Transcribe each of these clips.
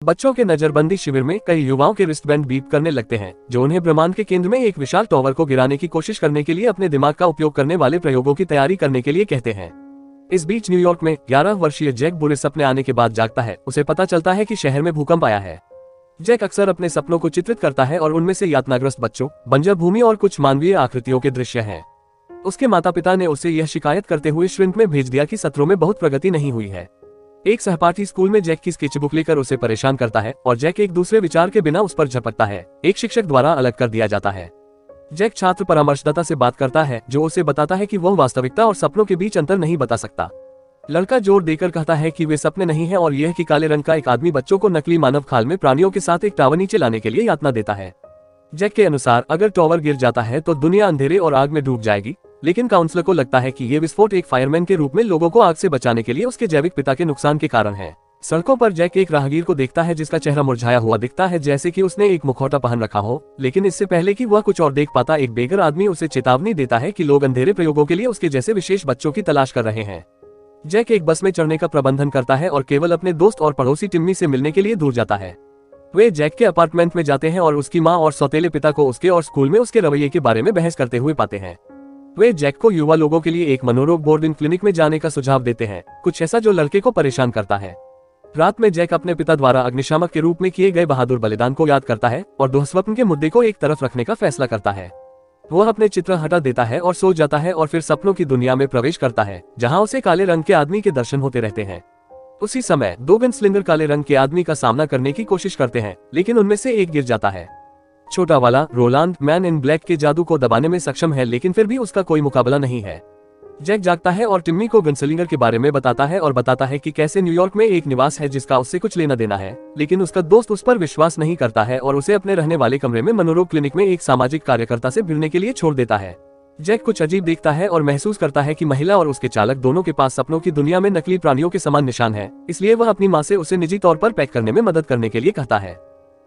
बच्चों के नजरबंदी शिविर में कई युवाओं के रिस्टबैंड बीप करने लगते हैं, जो उन्हें ब्रह्मांड के केंद्र में एक विशाल टॉवर को गिराने की कोशिश करने के लिए अपने दिमाग का उपयोग करने वाले प्रयोगों की तैयारी करने के लिए कहते हैं। इस बीच न्यूयॉर्क में 11 वर्षीय जैक बुरे सपने आने के बाद जागता है। उसे पता चलता है कि शहर में भूकंप आया है। जैक अक्सर अपने सपनों को चित्रित करता है और उनमें से यातनाग्रस्त बच्चों, बंजर भूमि और कुछ मानवीय आकृतियों के दृश्य हैं। उसके माता पिता ने उसे यह शिकायत करते हुए श्रिंक में भेज दिया कि सत्रों में बहुत प्रगति नहीं हुई है। एक सहपाठी स्कूल में जैक की स्केचबुक लेकर उसे परेशान करता है और जैक एक दूसरे विचार के बिना उस पर झपटता है। एक शिक्षक द्वारा अलग कर दिया जाता है। जैक छात्र परामर्शदाता से बात करता है, जो उसे बताता है कि वह वास्तविकता और सपनों के बीच अंतर नहीं बता सकता। लड़का जोर देकर कहता है कि वे सपने नहीं हैं और यह कि काले रंग का एक आदमी बच्चों को नकली मानव खाल में प्राणियों के साथ एक टावर नीचे लाने के लिए यातना देता है। जैक के अनुसार अगर टावर गिर जाता है तो दुनिया अंधेरे और आग में डूब जाएगी, लेकिन काउंसलर को लगता है कि ये विस्फोट एक फायरमैन के रूप में लोगों को आग से बचाने के लिए उसके जैविक पिता के नुकसान के कारण है। सड़कों पर जैक एक राहगीर को देखता है जिसका चेहरा मुरझाया हुआ दिखता है, जैसे कि उसने एक मुखौटा पहन रखा हो। लेकिन इससे पहले कि वह कुछ और देख पाता, एक बेघर आदमी उसे चेतावनी देता है कि लोग अंधेरे प्रयोगों के लिए उसके जैसे विशेष बच्चों की तलाश कर रहे हैं। जैक एक बस में चढ़ने का प्रबंधन करता है और केवल अपने दोस्त और पड़ोसी टिम्मी से मिलने के लिए दूर जाता है। वे जैक के अपार्टमेंट में जाते हैं और उसकी माँ और सौतेले पिता को उसके और स्कूल में उसके रवैये के बारे में बहस करते हुए पाते हैं। वे जैक को युवा लोगों के लिए एक मनोरोग बोर्डिंग क्लिनिक में जाने का सुझाव देते हैं, कुछ ऐसा जो लड़के को परेशान करता है। रात में जैक अपने पिता द्वारा अग्निशामक के रूप में किए गए बहादुर बलिदान को याद करता है और दुःस्वप्न के मुद्दे को एक तरफ रखने का फैसला करता है। वह अपने चित्र हटा देता है और सो जाता है और फिर सपनों की दुनिया में प्रवेश करता है, जहां उसे काले रंग के आदमी के दर्शन होते रहते हैं। उसी समय 2 गनस्लिंगर काले रंग के आदमी का सामना करने की कोशिश करते हैं, लेकिन उनमें से एक गिर जाता है। छोटा वाला रोलांड मैन इन ब्लैक के जादू को दबाने में सक्षम है, लेकिन फिर भी उसका कोई मुकाबला नहीं है। जैक जागता है और टिम्मी को गनस्लिंगर के बारे में बताता है और बताता है कि कैसे न्यूयॉर्क में एक निवास है जिसका उससे कुछ लेना देना है, लेकिन उसका दोस्त उस पर विश्वास नहीं करता है और उसे अपने रहने वाले कमरे में मनोरोग क्लिनिक में एक सामाजिक कार्यकर्ता से मिलने के लिए छोड़ देता है। जैक कुछ अजीब देखता है और महसूस करता है कि महिला और उसके चालक दोनों के पास सपनों की दुनिया में नकली प्राणियों के समान निशान है, इसलिए वह अपनी माँ से उसे निजी तौर पर पैक करने में मदद करने के लिए कहता है।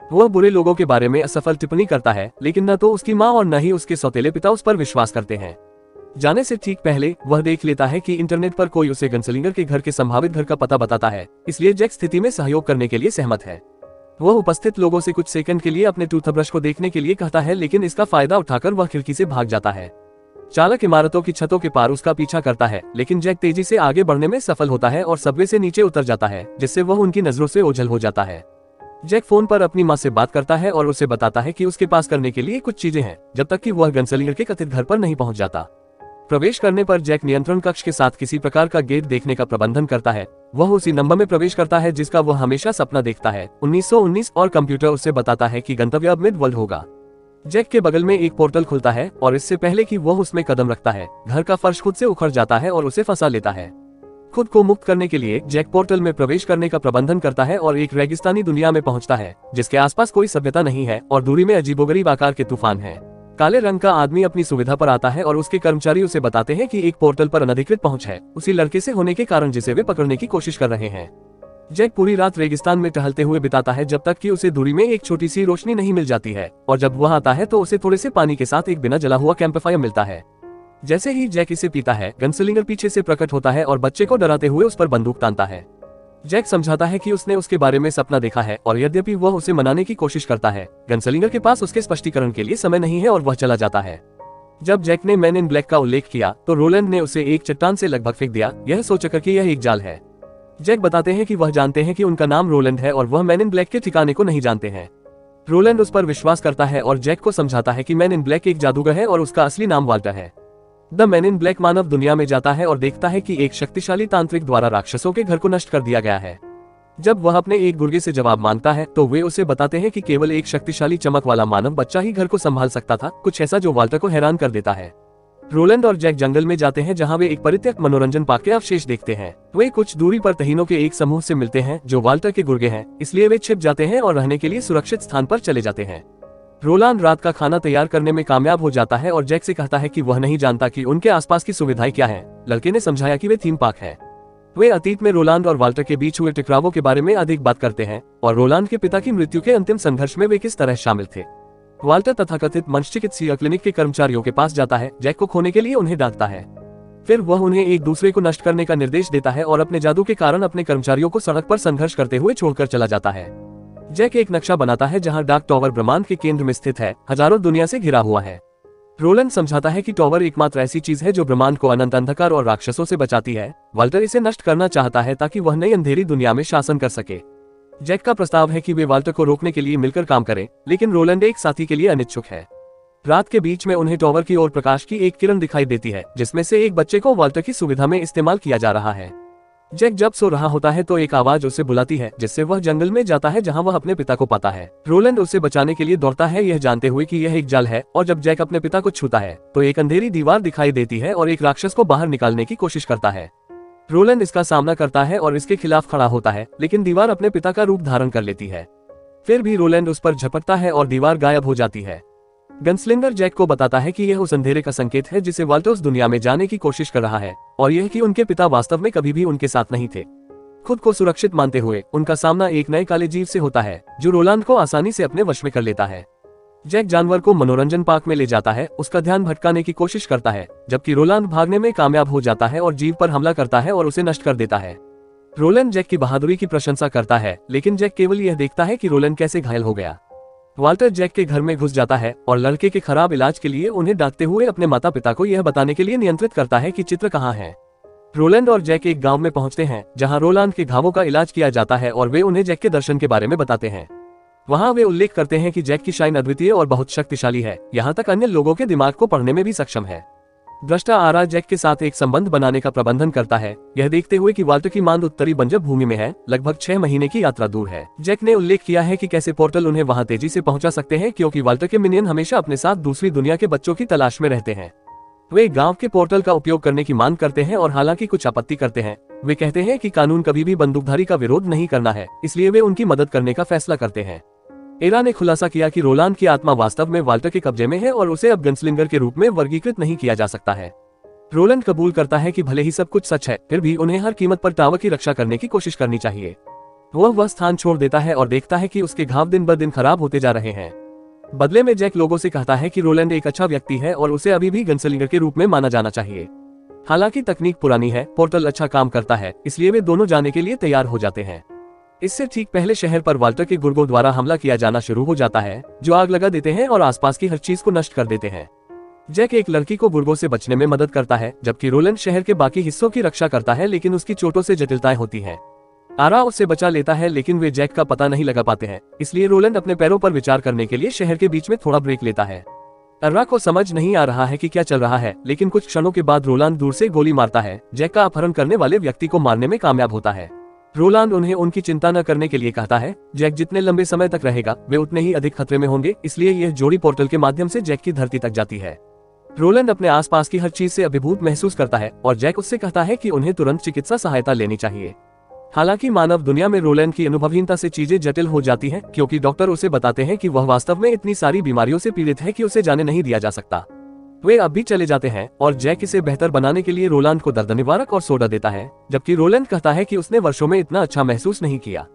वह बुरे लोगों के बारे में असफल टिप्पणी करता है, लेकिन न तो उसकी माँ और न ही उसके सौतेले पिता उस पर विश्वास करते हैं। जाने से ठीक पहले वह देख लेता है कि इंटरनेट पर कोई उसे गनस्लिंगर के घर के संभावित घर का पता बताता है, इसलिए जैक स्थिति में सहयोग करने के लिए सहमत है। वह उपस्थित लोगों से कुछ सेकंड के लिए अपने टूथब्रश को देखने के लिए कहता है, लेकिन इसका फायदा उठाकर वह खिड़की से भाग जाता है। चालक इमारतों की छतों के पार उसका पीछा करता है, लेकिन जैक तेजी से आगे बढ़ने में सफल होता है और सबवे से नीचे उतर जाता है, जिससे वह उनकी नजरों से ओझल हो जाता है। जैक फोन पर अपनी माँ से बात करता है और उसे बताता है कि उसके पास करने के लिए कुछ चीजें हैं, जब तक कि वह गनस्लिंगर के कथित घर पर नहीं पहुंच जाता। प्रवेश करने पर जैक नियंत्रण कक्ष के साथ किसी प्रकार का गेट देखने का प्रबंधन करता है। वह उसी नंबर में प्रवेश करता है जिसका वह हमेशा सपना देखता है, 1919, और कंप्यूटर उसे बताता है कि गंतव्य अब मिड वर्ल्ड होगा। जैक के बगल में एक पोर्टल खुलता है और इससे पहले कि वह उसमें कदम रखता है, घर का फर्श खुद से उखड़ जाता है और उसे फंसा लेता है। खुद को मुक्त करने के लिए जैक पोर्टल में प्रवेश करने का प्रबंधन करता है और एक रेगिस्तानी दुनिया में पहुंचता है, जिसके आसपास कोई सभ्यता नहीं है और दूरी में अजीबोगरीब आकार के तूफान है। काले रंग का आदमी अपनी सुविधा पर आता है और उसके कर्मचारी उसे बताते हैं कि एक पोर्टल पर अनधिकृत पहुंच है, उसी लड़के से होने के कारण जिसे वे पकड़ने की कोशिश कर रहे हैं। जैक पूरी रात रेगिस्तान में टहलते हुए बिताता है जब तक कि उसे दूरी में एक छोटी सी रोशनी नहीं मिल जाती है, और जब वह आता है तो उसे थोड़े से पानी के साथ एक बिना जला हुआ कैंपफायर मिलता है। जैसे ही जैक इसे पीता है, गनस्लिंगर पीछे से प्रकट होता है और बच्चे को डराते हुए उस पर बंदूक तानता है। जैक समझाता है कि उसने उसके बारे में सपना देखा है और यद्यपि वह उसे मनाने की कोशिश करता है, गनस्लिंगर के पास उसके स्पष्टीकरण के लिए समय नहीं है और वह चला जाता है। जब जैक ने मैन इन ब्लैक का उल्लेख किया तो रोलैंड ने उसे एक चट्टान से लगभग फेंक दिया, यह सोचकर कि यह एक जाल है। जैक बताते हैं कि वह जानते हैं कि उनका नाम रोलैंड है और वह मैन इन ब्लैक के ठिकाने को नहीं जानते हैं। रोलैंड उस पर विश्वास करता है और जैक को समझाता है कि मैन इन ब्लैक एक जादूगर है और उसका असली नाम वाल्टर है। द मैन इन ब्लैक मानव दुनिया में जाता है और देखता है कि एक शक्तिशाली तांत्रिक द्वारा राक्षसों के घर को नष्ट कर दिया गया है। जब वह अपने एक गुर्गे से जवाब मांगता है तो वे उसे बताते हैं कि केवल एक शक्तिशाली चमक वाला मानव बच्चा ही घर को संभाल सकता था, कुछ ऐसा जो वाल्टर को हैरान कर देता है। रोलैंड और जैक जंगल में जाते हैं जहां वे एक परित्यक्त मनोरंजन पार्क के अवशेष देखते हैं। वे कुछ दूरी पर तहीनों के एक समूह से मिलते हैं जो वाल्टर के गुर्गे हैं, इसलिए वे छिप जाते हैं और रहने के लिए सुरक्षित स्थान पर चले जाते हैं। रोलैंड रात का खाना तैयार करने में कामयाब हो जाता है और जैक से कहता है कि वह नहीं जानता कि उनके आसपास की सुविधाएं क्या हैं। लड़के ने समझाया कि वे थीम पार्क है। वे अतीत में रोलैंड और वाल्टर के बीच हुए टकरावों के बारे में अधिक बात करते हैं और रोलैंड के पिता की मृत्यु के अंतिम संघर्ष में वे किस तरह शामिल थे। वाल्टर तथाकथित मनश्चिकित्सीय क्लिनिक के कर्मचारियों के पास जाता है, जैक को खोने के लिए उन्हें डांटता है। फिर वह उन्हें एक दूसरे को नष्ट करने का निर्देश देता है और अपने जादू के कारण अपने कर्मचारियों को सड़क पर संघर्ष करते हुए छोड़कर चला जाता है। जैक एक नक्शा बनाता है जहां डार्क टॉवर ब्रह्मांड के केंद्र में स्थित है, हजारों दुनिया से घिरा हुआ है। रोलैंड समझाता है कि टॉवर एकमात्र ऐसी चीज है जो ब्रह्मांड को अनंत अंधकार और राक्षसों से बचाती है। वाल्टर इसे नष्ट करना चाहता है ताकि वह नई अंधेरी दुनिया में शासन कर सके। जैक का प्रस्ताव है कि वे वाल्टर को रोकने के लिए मिलकर काम करें, लेकिन रोलैंड एक साथी के लिए अनिच्छुक है। रात के बीच में उन्हें टॉवर की ओर प्रकाश की एक किरण दिखाई देती है, जिसमें से एक बच्चे को वाल्टर की सुविधा में इस्तेमाल किया जा रहा है। जैक जब सो रहा होता है तो एक आवाज उसे बुलाती है, जिससे वह जंगल में जाता है जहां वह अपने पिता को पाता है। रोलैंड उसे बचाने के लिए दौड़ता है, यह जानते हुए कि यह एक जाल है, और जब जैक अपने पिता को छूता है तो एक अंधेरी दीवार दिखाई देती है और एक राक्षस को बाहर निकालने की कोशिश करता है। रोलैंड इसका सामना करता है और इसके खिलाफ खड़ा होता है, लेकिन दीवार अपने पिता का रूप धारण कर लेती है। फिर भी रोलैंड उस पर झपटता है और दीवार गायब हो जाती है। गनस्लिंगर जैक को बताता है कि यह उस अंधेरे का संकेत है जिसे वाल्टर उस दुनिया में जाने की कोशिश कर रहा है, और यह कि उनके पिता वास्तव में कभी भी उनके साथ नहीं थे। खुद को सुरक्षित मानते हुए उनका सामना एक नए काले जीव से होता है, जो रोलैंड को आसानी से अपने वश में कर लेता है। जैक जानवर को मनोरंजन पार्क में ले जाता है, उसका ध्यान भटकाने की कोशिश करता है, जबकि रोलैंड भागने में कामयाब हो जाता है और जीव पर हमला करता है और उसे नष्ट कर देता है। रोलैंड जैक की बहादुरी की प्रशंसा करता है, लेकिन जैक केवल यह देखता है कि रोलैंड कैसे घायल हो गया। वाल्टर जैक के घर में घुस जाता है और लड़के के खराब इलाज के लिए उन्हें डांटते हुए अपने माता पिता को यह बताने के लिए नियंत्रित करता है कि चित्र कहाँ है। रोलैंड और जैक एक गांव में पहुंचते हैं जहां रोलैंड के घावों का इलाज किया जाता है और वे उन्हें जैक के दर्शन के बारे में बताते हैं। वहां वे उल्लेख करते हैं कि जैक की शाइन अद्वितीय और बहुत शक्तिशाली है, यहाँ तक अन्य लोगों के दिमाग को पढ़ने में भी सक्षम है। दृष्टा आरा जैक के साथ एक संबंध बनाने का प्रबंधन करता है, यह देखते हुए कि वाल्टर की मांद उत्तरी बंजर भूमि में है, लगभग 6 महीने की यात्रा दूर है। जैक ने उल्लेख किया है कि कैसे पोर्टल उन्हें वहां तेजी से पहुंचा सकते हैं, क्योंकि वाल्टर के मिनियन हमेशा अपने साथ दूसरी दुनिया के बच्चों की तलाश में रहते हैं। वे गांव के पोर्टल का उपयोग करने की मांग करते हैं और हालांकि कुछ आपत्ति करते हैं। वे कहते हैं कि कानून कभी भी बंदूकधारी का विरोध नहीं करना है, इसलिए वे उनकी मदद करने का फैसला करते हैं। एरा ने खुलासा किया कि रोलैंड की आत्मा वास्तव में वाल्टर के कब्जे में है और उसे अब गनस्लिंगर के रूप में वर्गीकृत नहीं किया जा सकता है। रोलैंड कबूल करता है कि भले ही सब कुछ सच है, फिर भी उन्हें हर कीमत पर टावर की रक्षा करने की कोशिश करनी चाहिए। वह स्थान छोड़ देता है और देखता है कि उसके घाव दिन ब दिन खराब होते जा रहे हैं। बदले में जैक लोगों से कहता है कि रोलैंड एक अच्छा व्यक्ति है और उसे अभी भी गनस्लिंगर के रूप में माना जाना चाहिए। हालांकि तकनीक पुरानी है, पोर्टल अच्छा काम करता है, इसलिए वे दोनों जाने के लिए तैयार हो जाते हैं। इससे ठीक पहले शहर पर वाल्टर के गुर्गों द्वारा हमला किया जाना शुरू हो जाता है, जो आग लगा देते हैं और आसपास की हर चीज को नष्ट कर देते हैं। जैक एक लड़की को गुर्गों से बचने में मदद करता है, जबकि रोलैंड शहर के बाकी हिस्सों की रक्षा करता है, लेकिन उसकी चोटों से जटिलताएं होती हैं। आरा उससे बचा लेता है, लेकिन वे जैक का पता नहीं लगा पाते हैं, इसलिए रोलैंड अपने पैरों पर विचार करने के लिए शहर के बीच में थोड़ा ब्रेक लेता है। अर्रा को समझ नहीं आ रहा है कि क्या चल रहा है, लेकिन कुछ क्षणों के बाद रोलैंड दूर से गोली मारता है। जैक का अपहरण करने वाले व्यक्ति को मारने में कामयाब होता है। रोलैंड उन्हें उनकी चिंता न करने के लिए कहता है। जैक जितने लंबे समय तक रहेगा, वे उतने ही अधिक खतरे में होंगे, इसलिए यह जोड़ी पोर्टल के माध्यम से जैक की धरती तक जाती है। रोलैंड अपने आसपास की हर चीज से अभिभूत महसूस करता है और जैक उससे कहता है कि उन्हें तुरंत चिकित्सा सहायता लेनी चाहिए। हालांकि मानव दुनिया में रोलैंड की अनुभवहीनता से चीजें जटिल हो जाती हैं, क्योंकि डॉक्टर उसे बताते हैं कि वह वास्तव में इतनी सारी बीमारियों से पीड़ित है कि उसे जाने नहीं दिया जा सकता। वे अब भी चले जाते हैं और जैक इसे बेहतर बनाने के लिए रोलैंड को दर्द निवारक और सोडा देता है, जबकि रोलैंड कहता है कि उसने वर्षों में इतना अच्छा महसूस नहीं किया।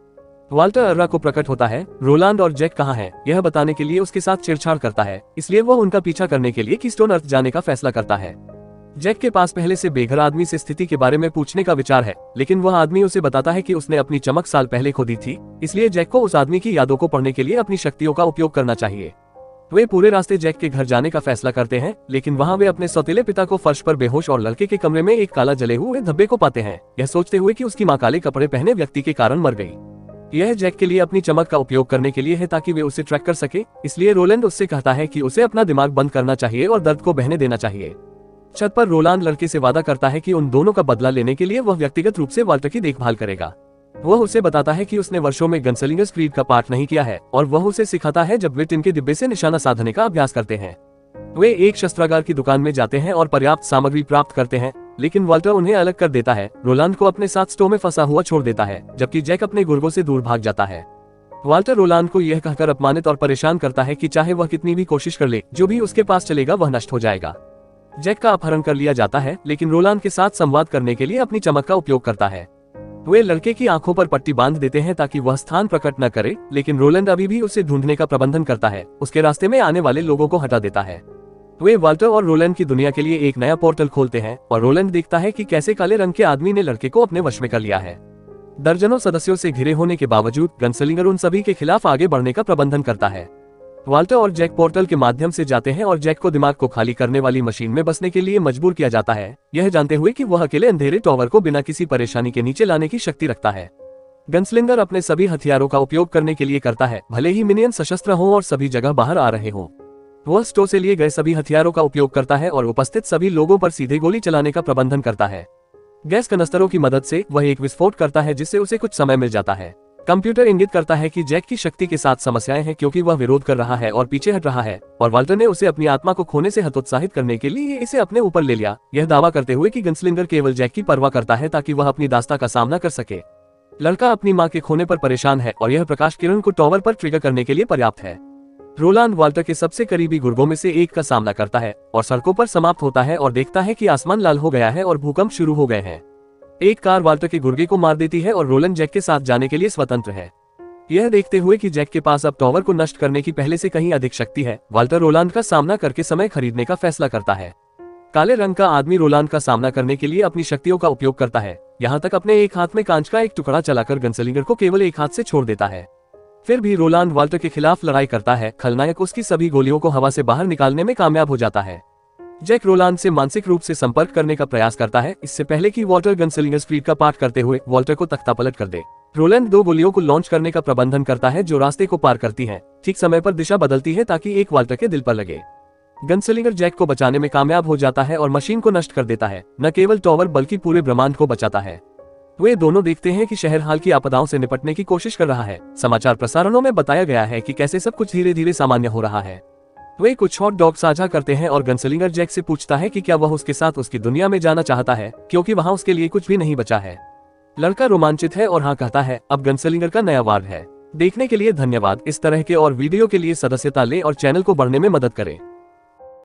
वाल्टर अर्रा को प्रकट होता है। रोलैंड और जैक कहाँ हैं, यह बताने के लिए उसके साथ छेड़छाड़ करता है, इसलिए वह उनका पीछा करने के लिए कीस्टोन अर्थ जाने का फैसला करता है। जैक के पास पहले से बेघर आदमी से स्थिति के बारे में पूछने का विचार है, लेकिन वह आदमी उसे बताता है कि उसने अपनी चमक साल पहले खो दी थी, इसलिए जैक को उस आदमी की यादों को पढ़ने के लिए अपनी शक्तियों का उपयोग करना चाहिए। वे पूरे रास्ते जैक के घर जाने का फैसला करते हैं, लेकिन वहां वे अपने सौतेले पिता को फर्श पर बेहोश और लड़के के कमरे में एक काला जले हुए धब्बे को पाते हैं, यह सोचते हुए कि उसकी मां काले कपड़े पहने व्यक्ति के कारण मर गई। यह जैक के लिए अपनी चमक का उपयोग करने के लिए है ताकि वे उसे ट्रैक कर सके, इसलिए रोलैंड उससे कहता है कि उसे अपना दिमाग बंद करना चाहिए और दर्द को बहने देना चाहिए। छत पर रोलैंड लड़के से वादा करता है कि उन दोनों का बदला लेने के लिए वह व्यक्तिगत रूप से वाल्टर की देखभाल करेगा। वह उसे बताता है कि उसने वर्षों में गनस्लिंगर्स क्रीड का पाठ नहीं किया है और वह उसे सिखाता है जब वे टिन के डिब्बे से निशाना साधने का अभ्यास करते हैं। वे एक शस्त्रागार की दुकान में जाते हैं और पर्याप्त सामग्री प्राप्त करते हैं, लेकिन वाल्टर उन्हें अलग कर देता है। रोलैंड को अपने साथ स्टोव में फंसा हुआ छोड़ देता है, जबकि जैक अपने गुर्गों से दूर भाग जाता है। वाल्टर रोलैंड को यह कहकर अपमानित और परेशान करता है कि चाहे वह कितनी भी कोशिश कर ले, जो भी उसके पास चलेगा वह नष्ट हो जाएगा। जैक का अपहरण कर लिया जाता है, लेकिन रोलैंड के साथ संवाद करने के लिए अपनी चमक का उपयोग करता है। वे लड़के की आंखों पर पट्टी बांध देते हैं ताकि वह स्थान प्रकट न करे, लेकिन रोलैंड अभी भी उसे ढूंढने का प्रबंधन करता है, उसके रास्ते में आने वाले लोगों को हटा देता है। वे वाल्टर और रोलैंड की दुनिया के लिए एक नया पोर्टल खोलते हैं और रोलैंड देखता है कि कैसे काले रंग के आदमी ने लड़के को अपने वश में कर लिया है। दर्जनों सदस्यों से घिरे होने के बावजूद गनस्लिंगर उन सभी के खिलाफ आगे बढ़ने का प्रबंधन करता है। वाल्टर और जैक पोर्टल के माध्यम से जाते हैं और जैक को दिमाग को खाली करने वाली मशीन में बसने के लिए मजबूर किया जाता है, यह जानते हुए कि वह अकेले अंधेरे टॉवर को बिना किसी परेशानी के नीचे लाने की शक्ति रखता है। गनस्लिंगर अपने सभी हथियारों का उपयोग करने के लिए करता है, भले ही मिनियन सशस्त्र हों और सभी जगह बाहर आ रहे हों। वह स्टोर से लिए गए सभी हथियारों का उपयोग करता है और उपस्थित सभी लोगों पर सीधे गोली चलाने का प्रबंधन करता है। गैस कनस्तरों की मदद से वह एक विस्फोट करता है जिससे उसे कुछ समय मिल जाता है। कंप्यूटर इंगित करता है कि जैक की शक्ति के साथ समस्याएं हैं क्योंकि वह विरोध कर रहा है और पीछे हट रहा है, और वाल्टर ने उसे अपनी आत्मा को खोने से हतोत्साहित करने के लिए इसे अपने ऊपर ले लिया, यह दावा करते हुए कि गनस्लिंगर केवल जैक की परवाह करता है ताकि वह अपनी दास्ता का सामना कर सके। लड़का अपनी मां के खोने पर परेशान है और यह प्रकाश किरण को टॉवर पर ट्रिगर करने के लिए पर्याप्त है। रोलांड वाल्टर के सबसे करीबी गुर्गों में से एक का सामना करता है और सड़कों पर समाप्त होता है और देखता है कि आसमान लाल हो गया है और भूकंप शुरू हो गए हैं। एक कार वाल्टर के गुर्गे को मार देती है और रोलैंड जैक के साथ जाने के लिए स्वतंत्र है। यह देखते हुए कि जैक के पास अब टॉवर को नष्ट करने की पहले से कहीं अधिक शक्ति है, वाल्टर रोलांड का सामना करके समय खरीदने का फैसला करता है। काले रंग का आदमी रोलांड का सामना करने के लिए अपनी शक्तियों का उपयोग करता है, यहाँ तक अपने एक हाथ में कांच का एक टुकड़ा चलाकर गनस्लिंगर को केवल एक हाथ से छोड़ देता है। फिर भी रोलांड वाल्टर के खिलाफ लड़ाई करता है। खलनायक उसकी सभी गोलियों को हवा से बाहर निकालने में कामयाब हो जाता है। जैक रोलांड से मानसिक रूप से संपर्क करने का प्रयास करता है, इससे पहले कि वाल्टर गनस्लिंगर स्पीड का पाठ करते हुए वाल्टर को तख्ता पलट कर दे। रोलैंड 2 गोलियों को लॉन्च करने का प्रबंधन करता है जो रास्ते को पार करती हैं, ठीक समय पर दिशा बदलती है ताकि एक वाल्टर के दिल पर लगे। गनस्लिंगर जैक को बचाने में कामयाब हो जाता है और मशीन को नष्ट कर देता है, न केवल टॉवर बल्कि पूरे ब्रह्मांड को बचाता है। वे दोनों देखते हैं कि शहर हाल की आपदाओं से निपटने की कोशिश कर रहा है। समाचार प्रसारणों में बताया गया है कि कैसे सब कुछ धीरे धीरे सामान्य हो रहा है। वे कुछ हॉट डॉग साझा करते हैं और गनस्लिंगर जैक से पूछता है कि क्या वह उसके साथ उसकी दुनिया में जाना चाहता है, क्योंकि वहां उसके लिए कुछ भी नहीं बचा है। लड़का रोमांचित है और हाँ कहता है। अब गनस्लिंगर का नया वार्ड है। देखने के लिए धन्यवाद। इस तरह के और वीडियो के लिए सदस्यता लें और चैनल को बढ़ने में मदद करें।